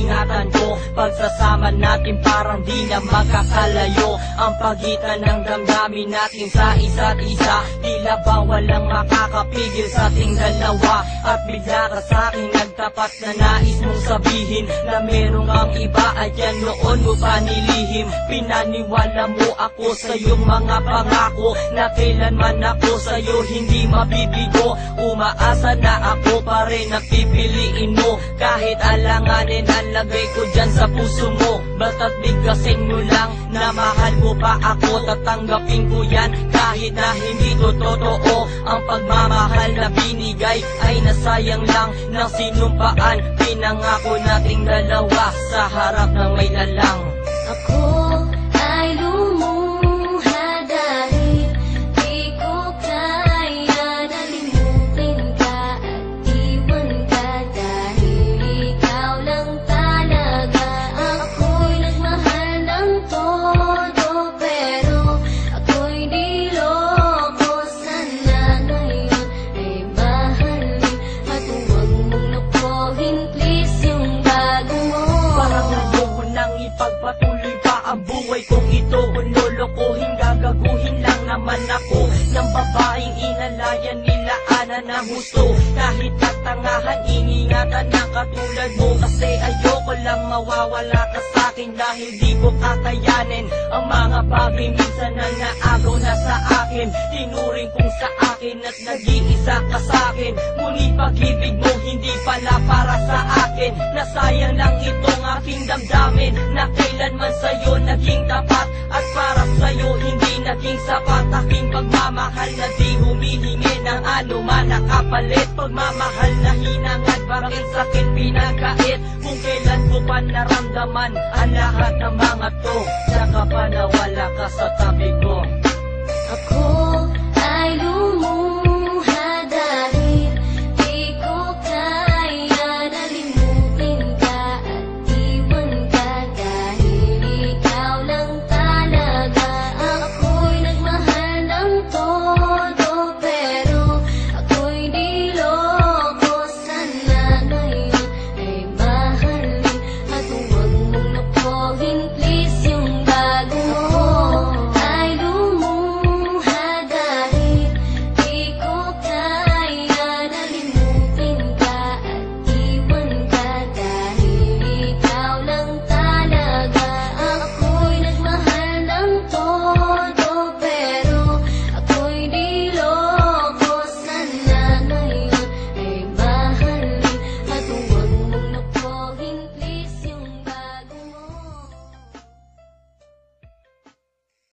ingatan ko. Pagsasama natin parang di na magkakalayo ang pagitan ng damdamin natin sa isa't isa. Tila ba walang makakapigil sa ating dalawa. At bigla ka sa'kin nagtapat na nais mong sabihin na merong ang iba at yan noon mo pa nilihim. Pinaniwala mo ako sa iyong mga pangako na kailanman ako sa'yo hindi mabibigo. Umaasa na ako pa rin na pipiliin mo kahit alanganin ang lagay ko dyan sa puso mo. Basta't bigkasin mo lang na mahal mo pa ako, tatanggapin ko yan kahit na hindi to totoo. Ang pagmamahal na binigay ay nasayang lang ng sinumpaan. Pinangako nating dalawa sa harap ng may lalang. Ako ay lumuha dahil di ko kaya nalimutin ka at iwan ka dahil ikaw lang talaga. Ako'y nagmahal ng todo pero ako'y di loko. Sana ngayon ay mahalin at huwag mong lukuhin please yung bago mo. Parang ayoko nang ipagpatuloy pa ang buhay kong ito. Kung lolokohin, gagaguhin lang naman ako ng babaeng inalayan nila ana ng gusto. Kahit tatangahan, iningatan ng katulad mo. Kasi ayoko lang mawawala ka sa'kin dahil di ko kakayanin ang mga bagay minsan na naagaw na sa akin. Tinuring kong sa akin at nag-iisa ka sa'kin. Ngunit pag-ibig mo hindi pala para sa akin. Nasayang lang itong aking damdamin na kailanman sa'yo naging tapat. At para sa'yo hindi naging sapat aking pagmamahal na di humihingi ng anuman na kapalit. Pagmamahal na hinangad bakit sa'kin pinagkait. Kung kailan ko pa naramdaman ang lahat ng mga to, tsaka pa nawala ka sa tabi ko. Ako